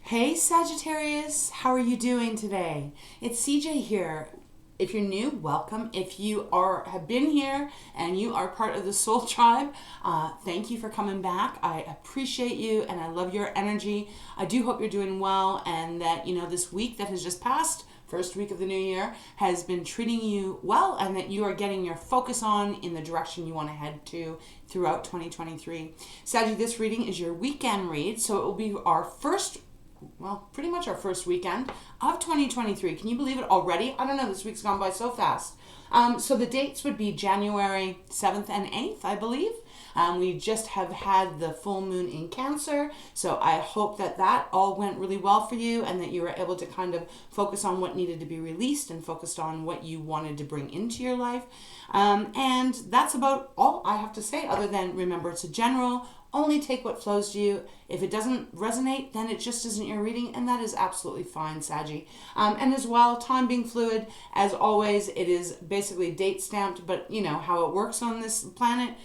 Hey Sagittarius, how are you doing today? It's CJ here. If you're new, welcome. If you have been here and you are part of the Soul Tribe, thank you for coming back. I appreciate you and I love your energy. I do hope you're doing well and that, this week that has just passed, first week of the new year, has been treating you well and that you are getting your focus on in the direction you want to head to throughout 2023. Saggy, this reading is your weekend read, so it will be our pretty much our first weekend of 2023. Can you believe it already? I don't know, this week's gone by so fast. So the dates would be January 7th and 8th, I believe. We just have had the full moon in Cancer, so I hope that all went really well for you and that you were able to kind of focus on what needed to be released and focused on what you wanted to bring into your life. And that's about all I have to say, other than remember it's a general. Only take what flows to you. If it doesn't resonate, then it just isn't your reading, and that is absolutely fine, Saggy. And as well, time being fluid, as always, it is basically date stamped, but you know how it works on this planet.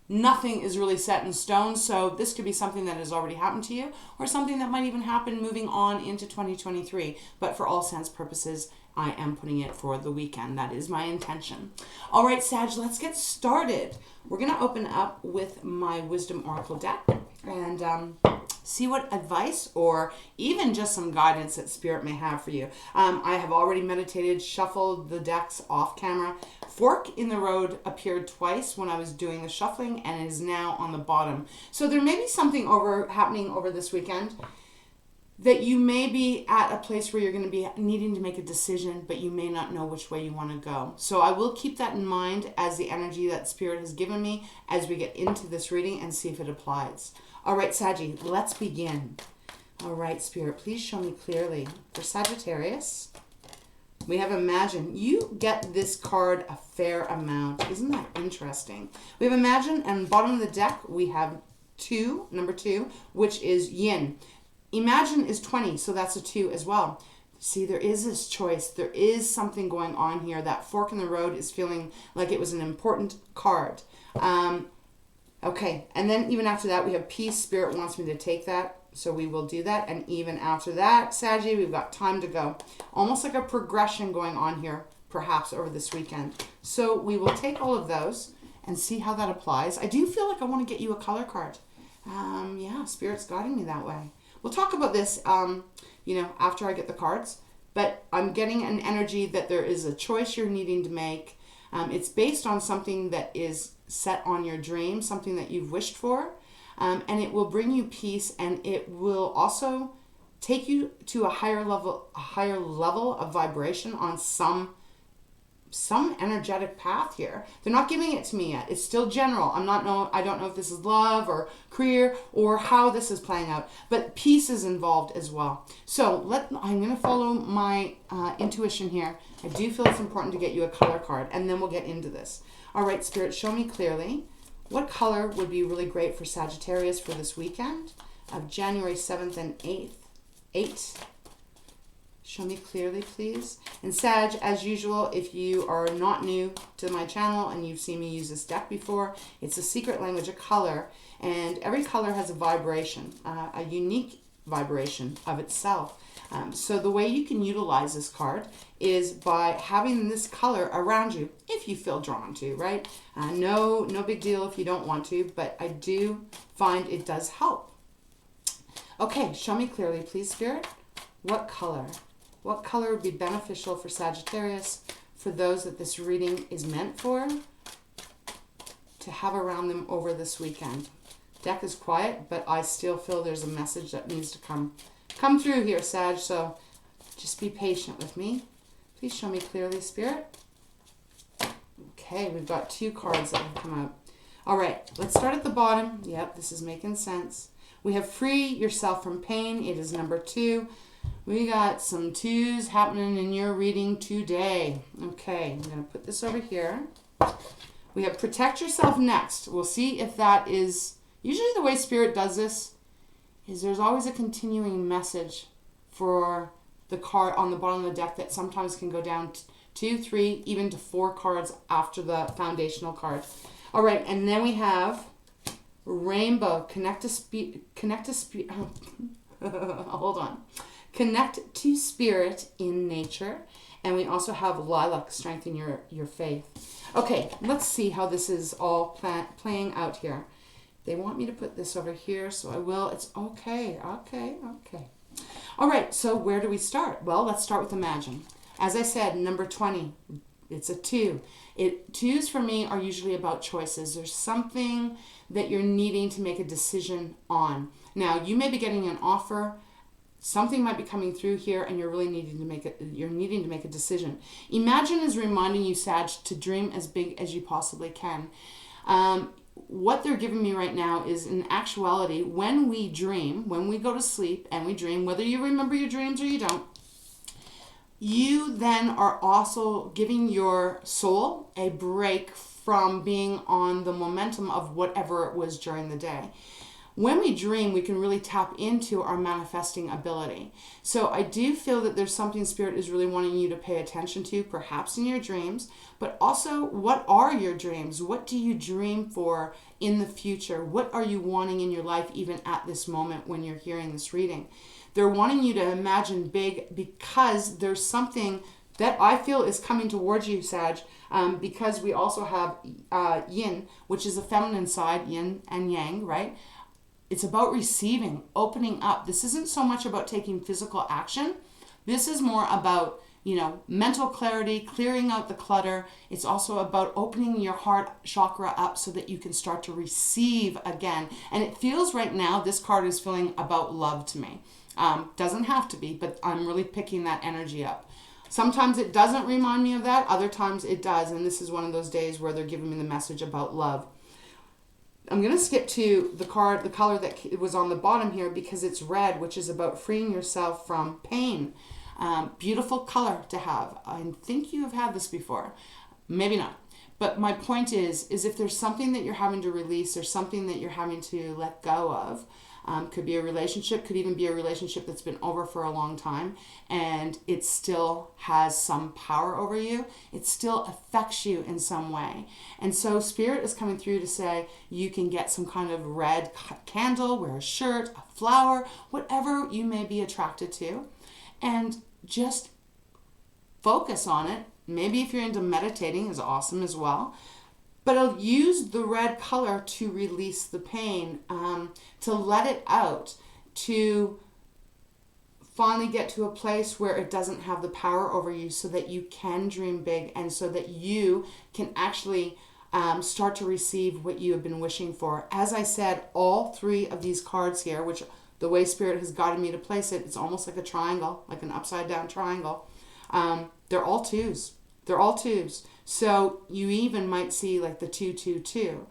Nothing is really set in stone, so this could be something that has already happened to you, or something that might even happen moving on into 2023. But for all sense purposes, I am putting it for the weekend. That is my intention. All right, Sag, let's get started. We're going to open up with my Wisdom Oracle deck and see what advice or even just some guidance that Spirit may have for you. I have already meditated, shuffled the decks off camera. Fork in the road appeared twice when I was doing the shuffling and is now on the bottom. So there may be something happening over this weekend that you may be at a place where you're going to be needing to make a decision, but you may not know which way you want to go. So I will keep that in mind as the energy that Spirit has given me as we get into this reading and see if it applies. All right, Saggy, let's begin. All right, Spirit, please show me clearly. For Sagittarius, we have Imagine. You get this card a fair amount. Isn't that interesting? We have Imagine, and bottom of the deck, we have number 2, which is Yin. Imagine is 20, so that's a 2 as well. See, there is this choice. There is something going on here. That fork in the road is feeling like it was an important card. Okay, and then even after that, we have Peace. Spirit wants me to take that, so we will do that. And even after that, Saggy, we've got time to go. Almost like a progression going on here, perhaps over this weekend. So we will take all of those and see how that applies. I do feel like I want to get you a color card. Yeah, Spirit's guiding me that way. We'll talk about this, after I get the cards. But I'm getting an energy that there is a choice you're needing to make. It's based on something that is set on your dream, something that you've wished for. And it will bring you peace, and it will also take you to a higher level of vibration on some energetic path here. They're not giving it to me yet. It's still general. I don't know if this is love or career or how this is playing out, but peace is involved as well. So I'm going to follow my intuition here. I do feel it's important to get you a color card, and then we'll get into this. All right, Spirit, show me clearly what color would be really great for Sagittarius for this weekend of January 7th and 8th. Show me clearly, please. And Sag, as usual, if you are not new to my channel and you've seen me use this deck before, it's a secret language of color, and every color has a vibration, a unique vibration of itself. So the way you can utilize this card is by having this color around you, if you feel drawn to, right? No big deal if you don't want to, but I do find it does help. Okay, show me clearly, please, Spirit. What color? What color would be beneficial for Sagittarius, for those that this reading is meant for, to have around them over this weekend? Deck is quiet, but I still feel there's a message that needs to come through here, Sag, so just be patient with me. Please show me clearly, Spirit. Okay, we've got 2 cards that have come out. All right, let's start at the bottom. Yep, this is making sense. We have Free Yourself from Pain. It is number 2. We got some 2s happening in your reading today. Okay, I'm going to put this over here. We have Protect Yourself next. We'll see if that is... Usually the way Spirit does this is there's always a continuing message for the card on the bottom of the deck that sometimes can go down 2, 3, even to 4 cards after the foundational card. All right, and then we have Rainbow. Hold on. Connect to spirit in nature. And we also have lilac, strengthen your faith. Okay, let's see how this is all playing out here. They want me to put this over here, so I will. It's okay. All right, so where do we start? Well, let's start with Imagine. As I said, number 20, it's a 2. Twos for me are usually about choices. There's something that you're needing to make a decision on. Now, you may be getting an offer. Something might be coming through here, and you're really needing to make a decision. Imagine is reminding you, Sag, to dream as big as you possibly can. What they're giving me right now is, in actuality, when we dream, when we go to sleep and we dream, whether you remember your dreams or you don't, you then are also giving your soul a break from being on the momentum of whatever it was during the day. When we dream, we can really tap into our manifesting ability. So I do feel that there's something Spirit is really wanting you to pay attention to, perhaps in your dreams, but also, what are your dreams? What do you dream for in the future? What are you wanting in your life even at this moment when you're hearing this reading? They're wanting you to imagine big because there's something that I feel is coming towards you, Sag, because we also have yin, which is the feminine side, yin and yang, right? It's about receiving, opening up. This isn't so much about taking physical action. This is more about, mental clarity, clearing out the clutter. It's also about opening your heart chakra up so that you can start to receive again. And it feels right now, this card is feeling about love to me. Doesn't have to be, but I'm really picking that energy up. Sometimes it doesn't remind me of that. Other times it does. And this is one of those days where they're giving me the message about love. I'm going to skip to the color that was on the bottom here because it's red, which is about freeing yourself from pain. Beautiful color to have. I think you have had this before. Maybe not. But my point is if there's something that you're having to release or something that you're having to let go of, could be a relationship, could even be a relationship that's been over for a long time, and it still has some power over you. It still affects you in some way. And so Spirit is coming through to say you can get some kind of red candle, wear a shirt, a flower, whatever you may be attracted to, and just focus on it. Maybe if you're into meditating is awesome as well. But I'll use the red color to release the pain, to let it out, to finally get to a place where it doesn't have the power over you so that you can dream big and so that you can actually start to receive what you have been wishing for. As I said, all 3 of these cards here, which the way Spirit has guided me to place it, it's almost like a triangle, like an upside down triangle. They're all 2s. They're all 2s. So you even might see like the 222.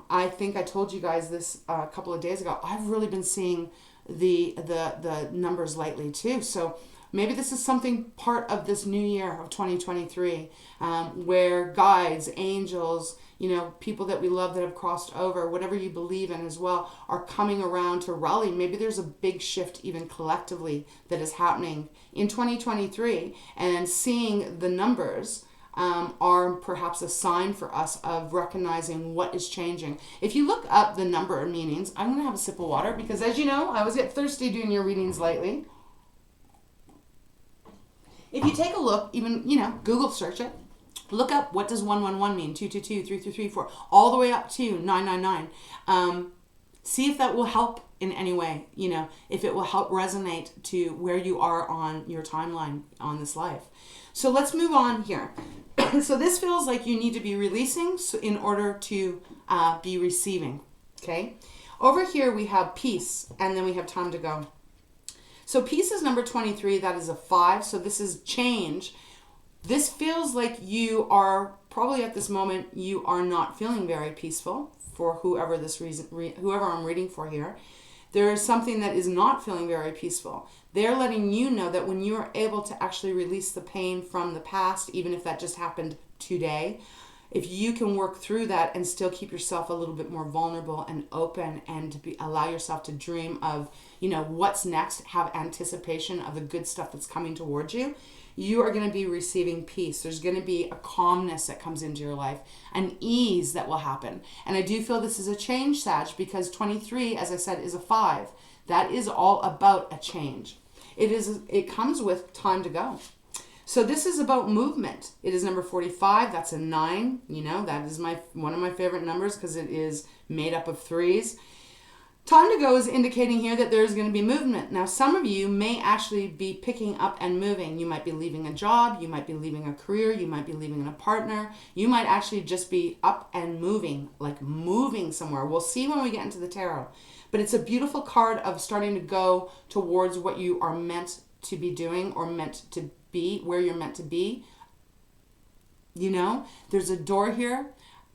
I think I told you guys this a couple of days ago. I've really been seeing the numbers lately too. So maybe this is something part of this new year of 2023, where guides, angels, people that we love that have crossed over, whatever you believe in as well, are coming around to rally. Maybe there's a big shift even collectively that is happening in 2023, and seeing the numbers are perhaps a sign for us of recognizing what is changing. If you look up the number meanings, I'm going to have a sip of water because, as you know, I always get thirsty doing your readings lately. If you take a look, even, Google search it, look up what does 111 mean, 222, 3334, all the way up to 999. See if that will help in any way, if it will help resonate to where you are on your timeline on this life. So let's move on here. So this feels like you need to be releasing in order to be receiving, okay? Over here we have peace, and then we have time to go. So peace is number 23. That is a 5. So this is change. This feels like you are probably at this moment, you are not feeling very peaceful for whoever I'm reading for here. There is something that is not feeling very peaceful. They're letting you know that when you are able to actually release the pain from the past, even if that just happened today, if you can work through that and still keep yourself a little bit more vulnerable and open and allow yourself to dream of, what's next, have anticipation of the good stuff that's coming towards you, you are going to be receiving peace. There's going to be a calmness that comes into your life, an ease that will happen. And I do feel this is a change, Sag, because 23, as I said, is a 5. That is all about a change. It comes with time to go. So this is about movement. It is number 45. That's a 9. You know, that is one of my favorite numbers because it is made up of 3s. Time to go is indicating here that there's going to be movement. Now, some of you may actually be picking up and moving. You might be leaving a job. You might be leaving a career. You might be leaving a partner. You might actually just be up and moving, like moving somewhere. We'll see when we get into the tarot. But it's a beautiful card of starting to go towards what you are meant to be doing or meant to be, where you're meant to be. You know, there's a door here,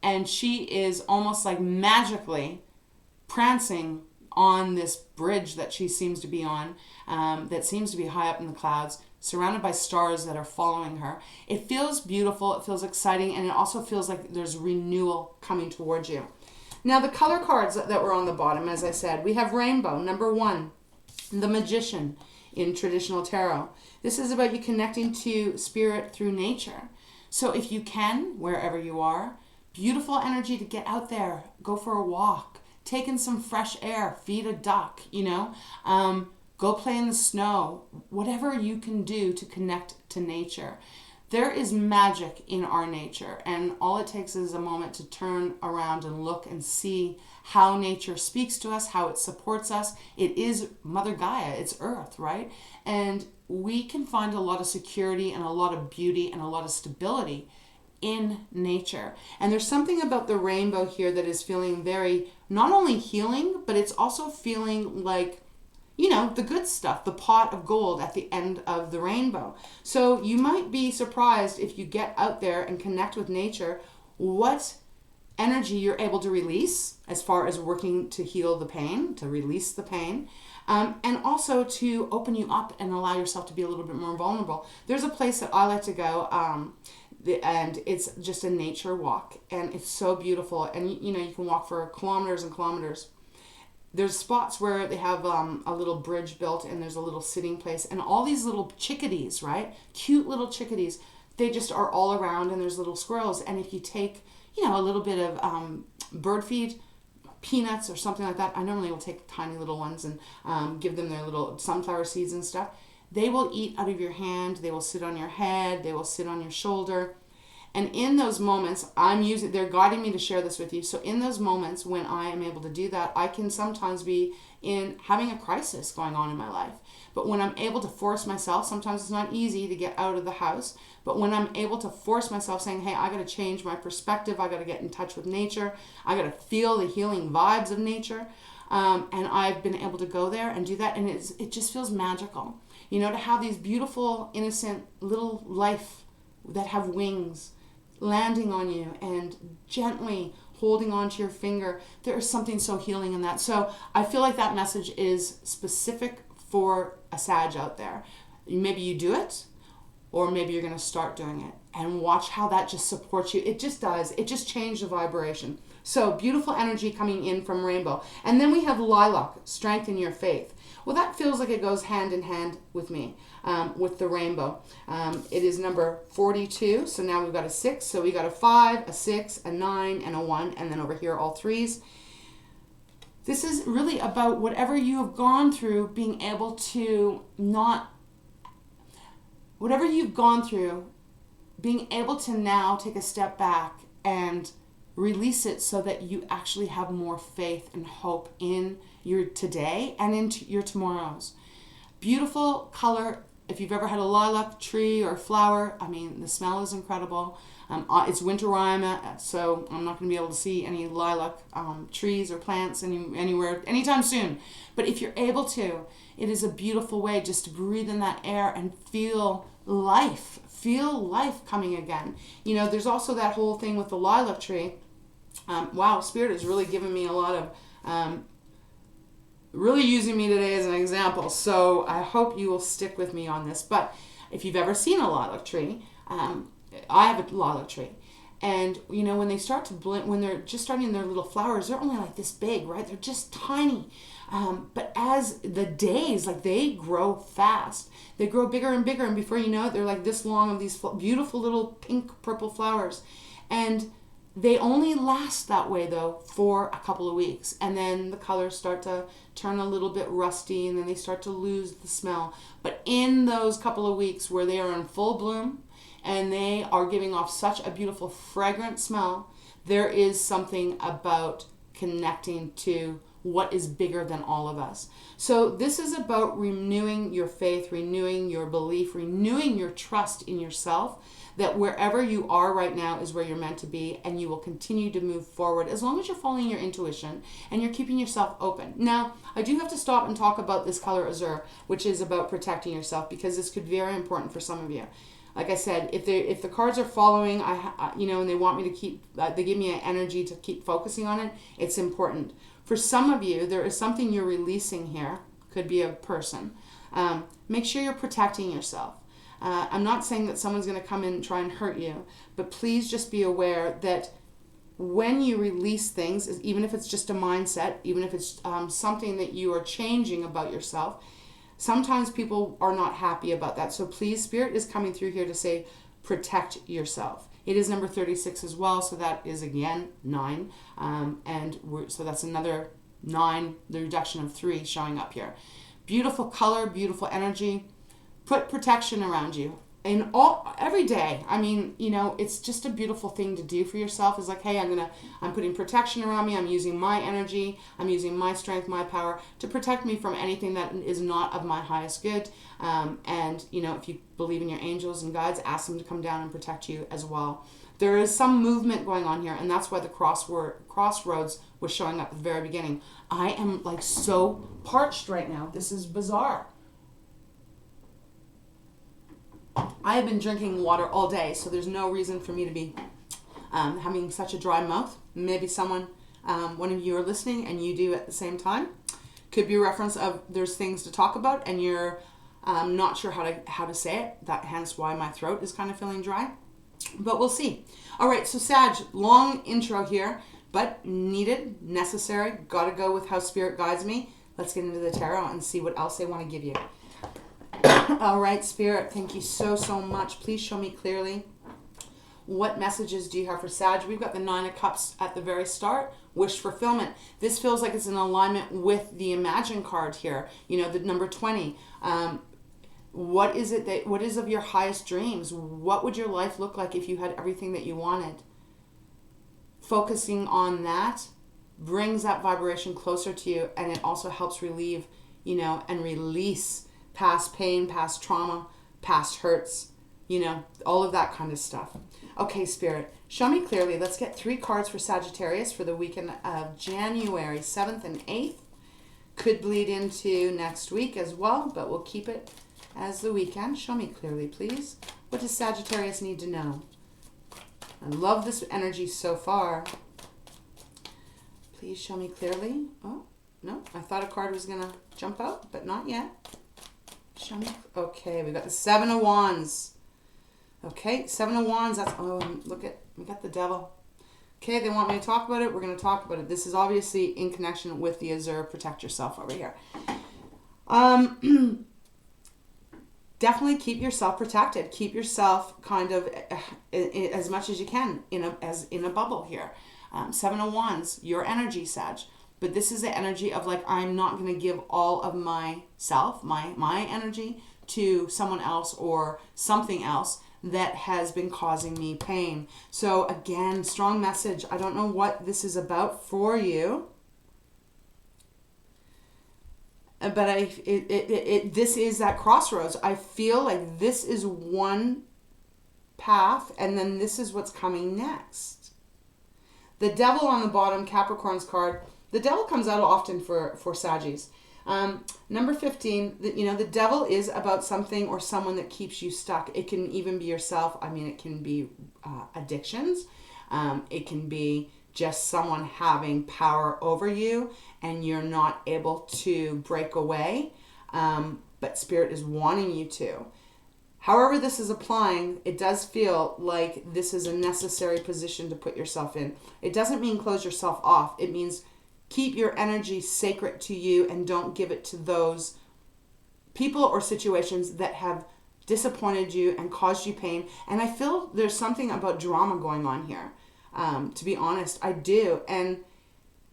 and she is almost like magically prancing on this bridge that she seems to be on, that seems to be high up in the clouds, surrounded by stars that are following her. It feels beautiful, it feels exciting, and it also feels like there's renewal coming towards you. Now, the color cards that were on the bottom, as I said, we have rainbow, number 1, the magician in traditional tarot. This is about you connecting to spirit through nature. So if you can, wherever you are, beautiful energy to get out there, go for a walk, take in some fresh air, feed a duck, you know, go play in the snow, whatever you can do to connect to nature. There is magic in our nature, and all it takes is a moment to turn around and look and see how nature speaks to us, how it supports us. It is Mother Gaia, it's Earth, right? And we can find a lot of security and a lot of beauty and a lot of stability in nature. And there's something about the rainbow here that is feeling very, not only healing, but it's also feeling like, you know, the good stuff, the pot of gold at the end of the rainbow. So you might be surprised if you get out there and connect with nature, what energy you're able to release as far as working to heal the pain, to release the pain, and also to open you up and allow yourself to be a little bit more vulnerable. There's a place that I like to go, and it's just a nature walk, and it's so beautiful. And you know, you can walk for kilometers and kilometers. There's spots where they have a little bridge built, and there's a little sitting place, and all these little chickadees, right? Cute little chickadees. They just are all around, and there's little squirrels. And if you take, you know, a little bit of bird feed, peanuts or something like that, I normally will take tiny little ones and give them their little sunflower seeds and stuff. They will eat out of your hand. They will sit on your head. They will sit on your shoulder. And in those moments, they're guiding me to share this with you. So in those moments when I am able to do that, I can sometimes be having a crisis going on in my life. But when I'm able to force myself, sometimes it's not easy to get out of the house, but when I'm able to force myself saying, hey, I got to change my perspective, I got to get in touch with nature, I got to feel the healing vibes of nature, and I've been able to go there and do that, and it just feels magical. You know, to have these beautiful, innocent little life that have wings, landing on you and gently holding onto your finger. There is something so healing in that. So I feel like that message is specific for a Sag out there. Maybe you do it, or maybe you're going to start doing it, and watch how that just supports you. It just does. It just changed the vibration. So beautiful energy coming in from rainbow. And then we have lilac, strengthen your faith. Well, that feels like it goes hand in hand with me, with the rainbow. It is number 42, so now we've got a 6. So we got a 5, a 6, a 9, and a 1, and then over here all 3s. This is really about whatever you have gone through, being able to whatever you've gone through, being able to now take a step back and release it so that you actually have more faith and hope in your today and into your tomorrows. Beautiful color. If you've ever had a lilac tree or flower, I mean, the smell is incredible. It's winter where I'm at, so I'm not going to be able to see any lilac trees or plants anywhere anytime soon. But if you're able to, it is a beautiful way just to breathe in that air and feel life coming again. You know, there's also that whole thing with the lilac tree. Wow, Spirit has really given me a lot of, really using me today as an example. So I hope you will stick with me on this. But if you've ever seen a lilac tree, I have a lilac tree. And, you know, when they start to blend, when they're just starting their little flowers, they're only like this big, right? They're just tiny. But as the days, like, they grow fast. They grow bigger and bigger. And before you know it, they're like this long of these beautiful little pink, purple flowers. And They only last that way though for a couple of weeks, and then the colors start to turn a little bit rusty, and then they start to lose the smell. But in those couple of weeks where they are in full bloom and they are giving off such a beautiful fragrant smell, there is something about connecting to what is bigger than all of us. So this is about renewing your faith, renewing your belief, renewing your trust in yourself, that wherever you are right now is where you're meant to be, and you will continue to move forward as long as you're following your intuition and you're keeping yourself open. Now, I do have to stop and talk about this color azure, which is about protecting yourself, because this could be very important for some of you. Like I said, if the cards are following, and they want me to keep, they give me an energy to keep focusing on it, it's important. For some of you, there is something you're releasing here. Could be a person. Make sure you're protecting yourself. I'm not saying that someone's going to come in and try and hurt you, but please just be aware that when you release things, even if it's just a mindset, even if it's something that you are changing about yourself, sometimes people are not happy about that. So please, Spirit is coming through here to say, protect yourself. It is number 36 as well, so that is again 9, so that's another 9, the reduction of 3 showing up here. Beautiful color, beautiful energy. Put protection around you every day. I mean, it's just a beautiful thing to do for yourself. It's like, hey, I'm putting protection around me. I'm using my energy. I'm using my strength, my power to protect me from anything that is not of my highest good. And if you believe in your angels and guides, ask them to come down and protect you as well. There is some movement going on here, and that's why the crossroads was showing up at the very beginning. I am like so parched right now. This is bizarre. I have been drinking water all day, so there's no reason for me to be having such a dry mouth. Maybe one of you are listening and you do at the same time. Could be a reference of there's things to talk about and you're not sure how to say it. Hence why my throat is kind of feeling dry. But we'll see. All right, so Sag, long intro here, but needed, necessary. Got to go with how Spirit guides me. Let's get into the tarot and see what else they want to give you. All right, Spirit, thank you so much. Please show me clearly. What messages do you have for Sag? We've got the 9 of Cups at the very start. Wish fulfillment. This feels like it's in alignment with the Imagine card here. The number 20. What is of your highest dreams? What would your life look like if you had everything that you wanted? Focusing on that brings that vibration closer to you, and it also helps relieve, and release past pain, past trauma, past hurts, all of that kind of stuff. Okay, Spirit, show me clearly. Let's get 3 cards for Sagittarius for the weekend of January 7th and 8th. Could bleed into next week as well, but we'll keep it as the weekend. Show me clearly, please. What does Sagittarius need to know? I love this energy so far. Please show me clearly. Oh, no, I thought a card was going to jump out, but not yet. Show me. Okay, we got the 7 of Wands. Okay, 7 of Wands. We got the Devil. Okay, they want me to talk about it. We're going to talk about it. This is obviously in connection with the Azure Protect Yourself over here. Definitely keep yourself protected. Keep yourself kind of as much as you can in a bubble here. 7 of Wands, your energy, Sag. But this is the energy of like, I'm not going to give all of myself, my energy to someone else or something else that has been causing me pain. So again, strong message. I don't know what this is about for you. But this is that crossroads. I feel like this is one path, and then this is what's coming next. The Devil on the bottom, Capricorn's card. The Devil comes out often for Saggies. Number 15, the Devil is about something or someone that keeps you stuck. It can even be yourself. I mean, it can be addictions. It can be just someone having power over you and you're not able to break away, but Spirit is wanting you to. However this is applying, it does feel like this is a necessary position to put yourself in. It doesn't mean close yourself off. It means keep your energy sacred to you and don't give it to those people or situations that have disappointed you and caused you pain. And I feel there's something about drama going on here. To be honest, I do. And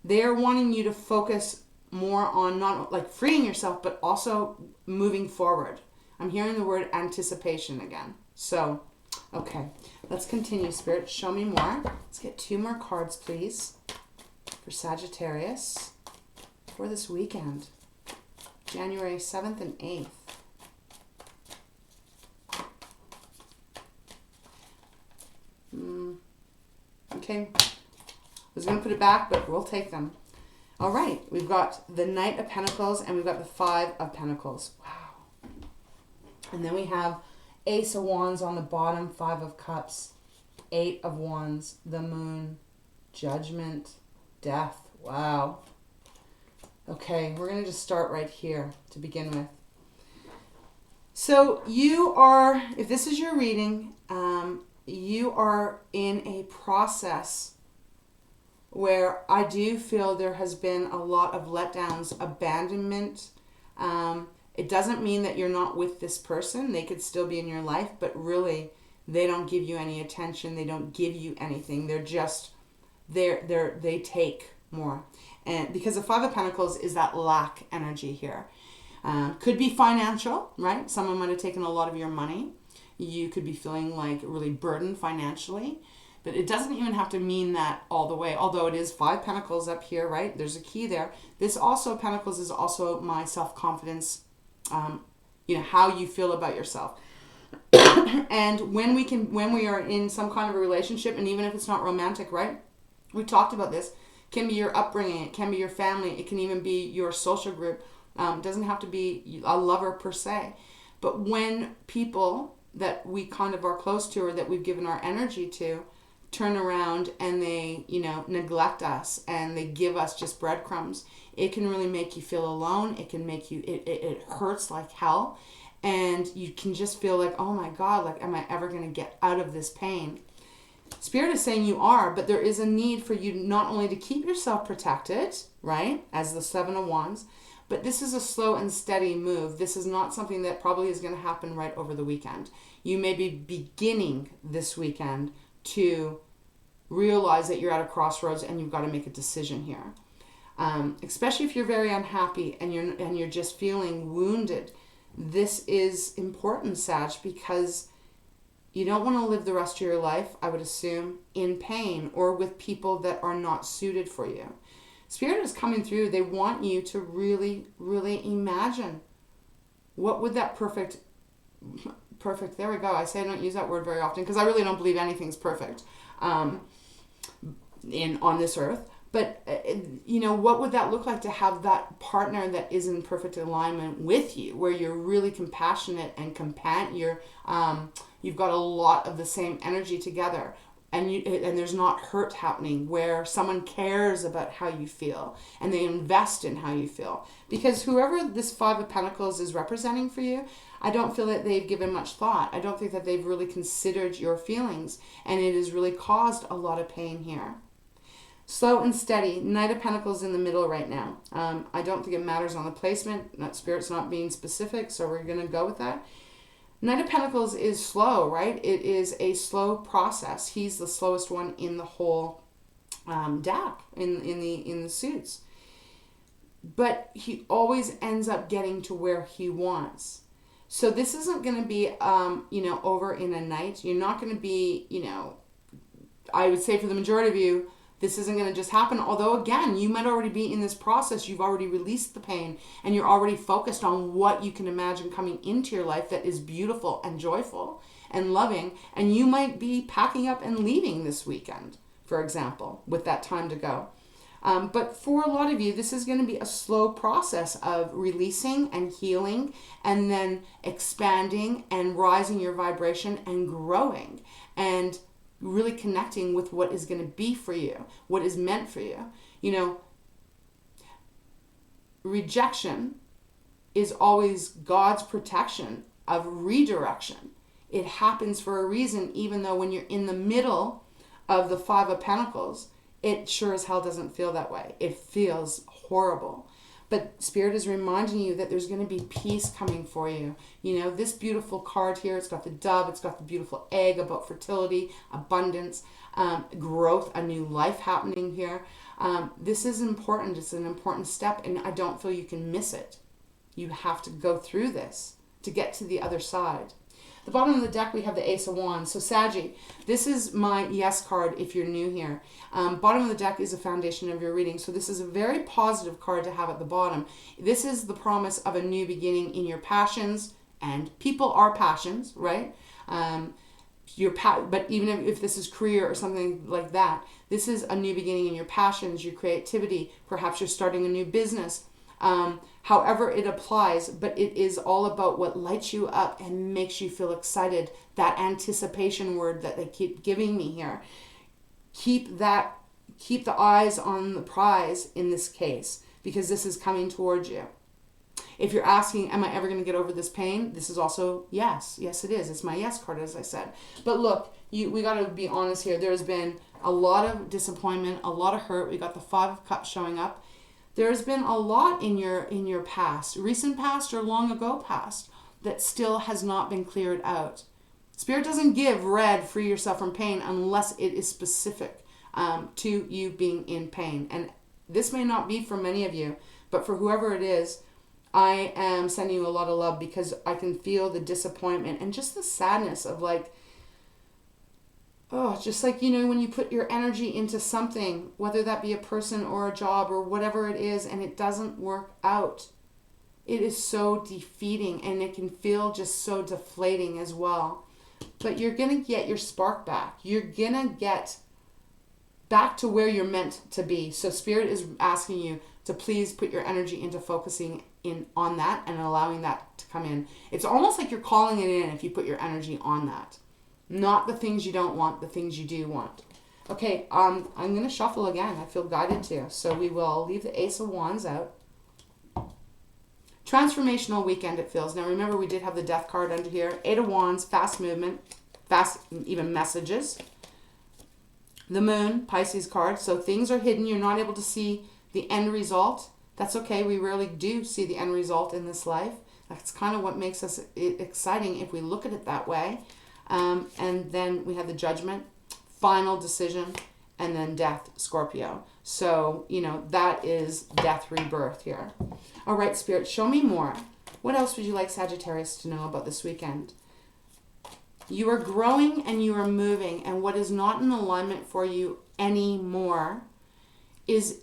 they're wanting you to focus more on not like freeing yourself, but also moving forward. I'm hearing the word anticipation again. So, okay, let's continue, Spirit. Show me more. Let's get 2 more cards, please, for Sagittarius for this weekend, January 7th and 8th. Okay, I was going to put it back, but we'll take them. All right, we've got the Knight of Pentacles and we've got the 5 of Pentacles. Wow. And then we have Ace of Wands on the bottom, 5 of Cups, 8 of Wands, the Moon, Judgment, Death. Wow. Okay, we're going to just start right here to begin with. So you are, if this is your reading, you are in a process where I do feel there has been a lot of letdowns, abandonment. It doesn't mean that you're not with this person. They could still be in your life, but really they don't give you any attention. They don't give you anything. They're just, they take more. And because the 5 of Pentacles is that lack energy here. Could be financial, right? Someone might have taken a lot of your money. You could be feeling like really burdened financially. But it doesn't even have to mean that all the way. Although it is 5 Pentacles up here, right? There's a key there. This also, Pentacles, is also my self-confidence, how you feel about yourself. And when we are in some kind of a relationship, and even if it's not romantic, right? We talked about this. It can be your upbringing. It can be your family. It can even be your social group. It doesn't have to be a lover per se. But when people that we kind of are close to or that we've given our energy to turn around and they, neglect us and they give us just breadcrumbs, it can really make you feel alone. It can make you, it hurts like hell. And you can just feel like, oh my God, like, am I ever going to get out of this pain? Spirit is saying you are, but there is a need for you not only to keep yourself protected, right, as the 7 of Wands, but this is a slow and steady move. This is not something that probably is going to happen right over the weekend. You may be beginning this weekend to realize that you're at a crossroads and you've got to make a decision here. Especially if you're very unhappy and you're just feeling wounded. This is important, Sag, because you don't want to live the rest of your life, I would assume, in pain or with people that are not suited for you. Spirit is coming through. They want you to really, really imagine what would that perfect, there we go. I say I don't use that word very often because I really don't believe anything's perfect on this earth. But, what would that look like to have that partner that is in perfect alignment with you, where you're really compassionate and you've got a lot of the same energy together, and there's not hurt happening, where someone cares about how you feel and they invest in how you feel. Because whoever this 5 of Pentacles is representing for you, I don't feel that they've given much thought. I don't think that they've really considered your feelings, and it has really caused a lot of pain here. Slow and steady. Knight of Pentacles in the middle right now. I don't think it matters on the placement. Spirit's not being specific, so we're going to go with that. Knight of Pentacles is slow, right? It is a slow process. He's the slowest one in the whole deck, in the suits. But he always ends up getting to where he wants. So this isn't going to be, over in a night. You're not going to be, I would say for the majority of you, this isn't going to just happen. Although, again, you might already be in this process. You've already released the pain and you're already focused on what you can imagine coming into your life that is beautiful and joyful and loving. And you might be packing up and leaving this weekend, for example, with that time to go. But for a lot of you, this is going to be a slow process of releasing and healing and then expanding and rising your vibration and growing and really connecting with what is going to be for you, what is meant for you. Rejection is always God's protection of redirection. It happens for a reason, even though when you're in the middle of the 5 of Pentacles, it sure as hell doesn't feel that way. It feels horrible. But Spirit is reminding you that there's going to be peace coming for you. You know, this beautiful card here, it's got the dove, it's got the beautiful egg about fertility, abundance, growth, a new life happening here. This is important. It's an important step, and I don't feel you can miss it. You have to go through this to get to the other side. The bottom of the deck, we have the Ace of Wands. So Saggy, this is my yes card if you're new here. Bottom of the deck is a foundation of your reading. So this is a very positive card to have at the bottom. This is the promise of a new beginning in your passions, and people are passions, right? But even if this is career or something like that, this is a new beginning in your passions, your creativity. Perhaps you're starting a new business. However it applies, but it is all about what lights you up and makes you feel excited. That anticipation word that they keep giving me here. Keep the eyes on the prize in this case, because this is coming towards you. If you're asking, am I ever going to get over this pain? This is also yes. Yes, it is. It's my yes card, as I said. But look, we got to be honest here. There's been a lot of disappointment, a lot of hurt. We got the Five of Cups showing up. There's been a lot in your past, recent past or long ago past, that still has not been cleared out. Spirit doesn't give red, free yourself from pain, unless it is specific to you being in pain. And this may not be for many of you, but for whoever it is, I am sending you a lot of love, because I can feel the disappointment and just the sadness of like, oh, just like, you know, when you put your energy into something, whether that be a person or a job or whatever it is, and it doesn't work out. It is so defeating, and it can feel just so deflating as well. But you're going to get your spark back. You're going to get back to where you're meant to be. So Spirit is asking you to please put your energy into focusing in on that and allowing that to come in. It's almost like you're calling it in if you put your energy on that. Not the things you don't want, the things you do want. Okay, I'm going to shuffle again. I feel guided to. So we will leave the Ace of Wands out. Transformational weekend it feels. Now remember, we did have the Death card under here. Eight of Wands, fast movement, fast even messages. The Moon, Pisces card. So things are hidden. You're not able to see the end result. That's okay. We rarely do see the end result in this life. That's kind of what makes us exciting if we look at it that way. And then we have the Judgment, final decision, and then Death, Scorpio. So, you know, that is Death, rebirth here. All right, Spirit, show me more. What else would you like Sagittarius to know about this weekend? You are growing and you are moving, and what is not in alignment for you anymore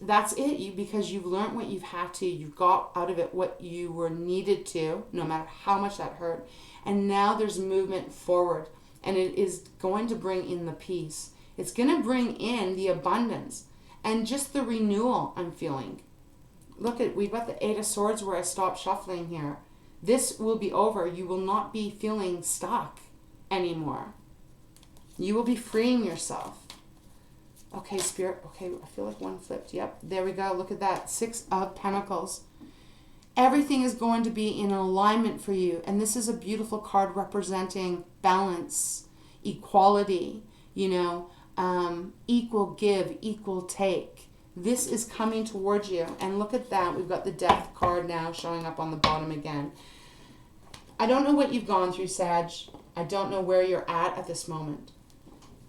that's it. Because you've learned what you've had to. You've got out of it what you were needed to, no matter how much that hurt. And now there's movement forward. And it is going to bring in the peace. It's going to bring in the abundance. And just the renewal I'm feeling. Look at, we've got the Eight of Swords where I stopped shuffling here. This will be over. You will not be feeling stuck anymore. You will be freeing yourself. Okay, Spirit. Okay, I feel like one flipped. Yep, there we go. Look at that. Six of Pentacles. Everything is going to be in alignment for you. And this is a beautiful card representing balance, equality, you know, equal give, equal take. This is coming towards you. And look at that. We've got the Death card now showing up on the bottom again. I don't know what you've gone through, Sag. I don't know where you're at this moment.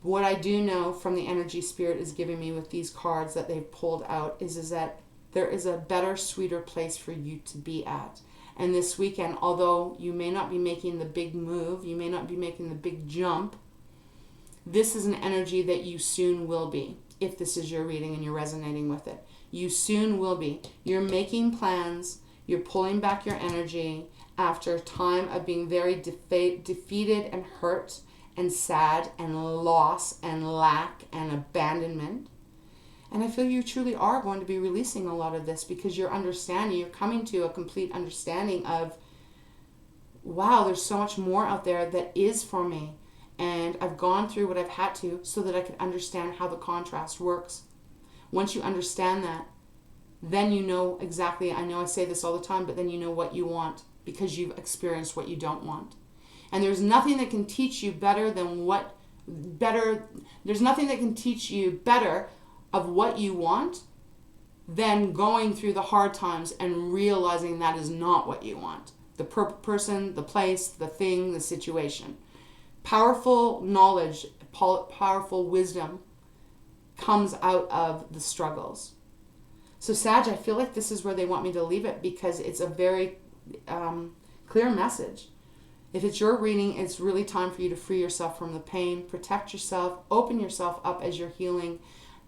What I do know from the energy Spirit is giving me with these cards that they've pulled out is that there is a better, sweeter place for you to be at. And this weekend, although you may not be making the big move, you may not be making the big jump, this is an energy that you soon will be. If this is your reading and you're resonating with it, you soon will be. You're making plans. You're pulling back your energy after time of being very defeated and hurt and sad and loss and lack and abandonment. And I feel you truly are going to be releasing a lot of this because you're understanding, you're coming to a complete understanding of, wow, there's so much more out there that is for me. And I've gone through what I've had to so that I could understand how the contrast works. Once you understand that, then you know exactly, I know I say this all the time, but then you know what you want because you've experienced what you don't want. And there's nothing that can teach you there's nothing that can teach you better of what you want then going through the hard times and realizing that is not what you want. The person, the place, the thing, the situation. Powerful knowledge, powerful wisdom comes out of the struggles. So Sag, I feel like this is where they want me to leave it because it's a very clear message. If it's your reading, it's really time for you to free yourself from the pain, protect yourself, open yourself up as you're healing.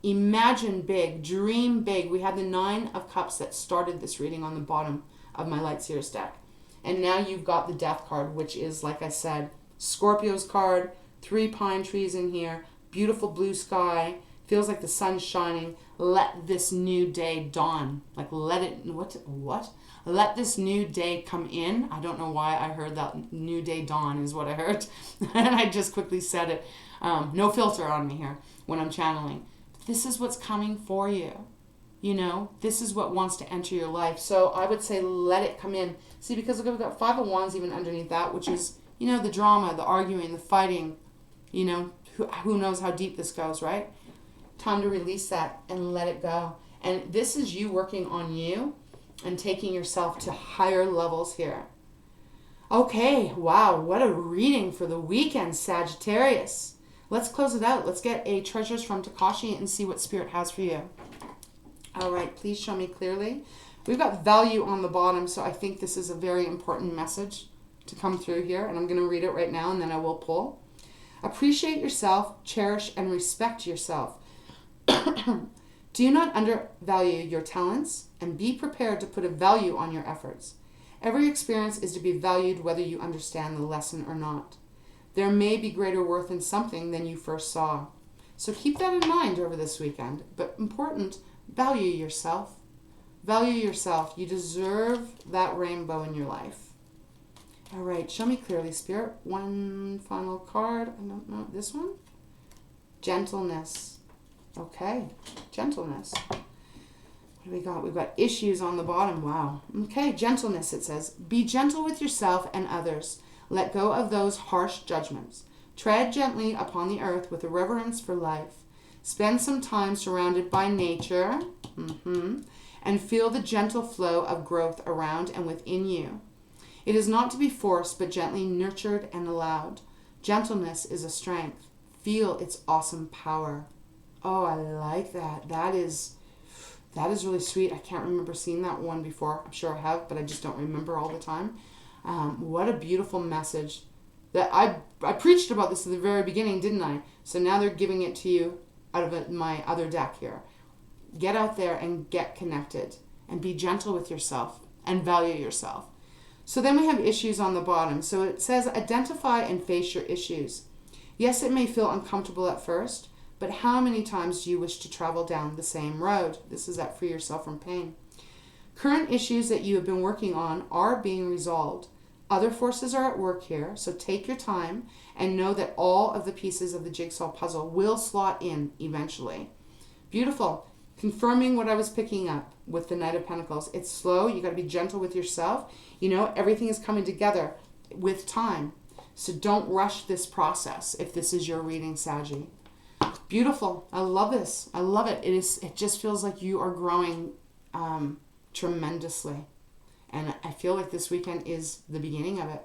Imagine big, dream big. We had the 9 of Cups that started this reading on the bottom of my Light Seers deck. And now you've got the Death card, which is, like I said, Scorpio's card, 3 pine trees in here, beautiful blue sky, feels like the sun's shining. Let this new day dawn. Like let it, what? Let this new day come in. I don't know why I heard that new day dawn is what I heard. And I just quickly said it. No filter on me here when I'm channeling. This is what's coming for you. You know, this is what wants to enter your life. So I would say let it come in. See, because look, we've got 5 of Wands even underneath that, which is, you know, the drama, the arguing, the fighting. You know, who knows how deep this goes, right? Time to release that and let it go. And this is you working on you and taking yourself to higher levels here. Okay, wow, what a reading for the weekend, Sagittarius. Let's close it out. Let's get a Treasures from Tikashi and see what Spirit has for you. All right, please show me clearly. We've got value on the bottom, so I think this is a very important message to come through here. And I'm going to read it right now, and then I will pull. Appreciate yourself, cherish, and respect yourself. Do not undervalue your talents, and be prepared to put a value on your efforts. Every experience is to be valued whether you understand the lesson or not. There may be greater worth in something than you first saw. So keep that in mind over this weekend. But important, value yourself. Value yourself. You deserve that rainbow in your life. All right, show me clearly, Spirit. One final card. I don't know. This one? Gentleness. Okay, gentleness. What do we got? We've got issues on the bottom. Wow. Okay, gentleness, it says. Be gentle with yourself and others. Let go of those harsh judgments. Tread gently upon the earth with a reverence for life. Spend some time surrounded by nature, and feel the gentle flow of growth around and within you. It is not to be forced, but gently nurtured and allowed. Gentleness is a strength. Feel its awesome power. Oh, I like that. That is really sweet. I can't remember seeing that one before. I'm sure I have, but I just don't remember all the time. What a beautiful message. That I preached about this at the very beginning, didn't I? So now they're giving it to you out of my other deck here. Get out there and get connected and be gentle with yourself and value yourself. So then we have issues on the bottom. So it says identify and face your issues. Yes, it may feel uncomfortable at first, but how many times do you wish to travel down the same road? This is that free yourself from pain. Current issues that you have been working on are being resolved. Other forces are at work here, so take your time and know that all of the pieces of the jigsaw puzzle will slot in eventually. Beautiful. Confirming what I was picking up with the Knight of Pentacles. It's slow. You got to be gentle with yourself. You know, everything is coming together with time. So don't rush this process if this is your reading, Saggy. Beautiful. I love this. I love it. It just feels like you are growing tremendously. And I feel like this weekend is the beginning of it.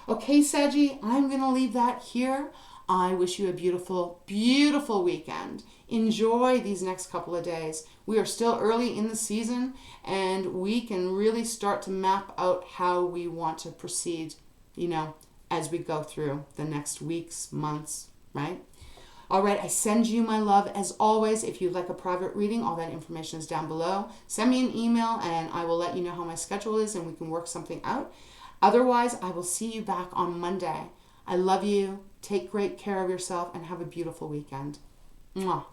Okay, Saggy, I'm going to leave that here. I wish you a beautiful, beautiful weekend. Enjoy these next couple of days. We are still early in the season, and we can really start to map out how we want to proceed, you know, as we go through the next weeks, months, right? All right, I send you my love as always. If you'd like a private reading, all that information is down below. Send me an email and I will let you know how my schedule is and we can work something out. Otherwise, I will see you back on Monday. I love you. Take great care of yourself and have a beautiful weekend. Mwah.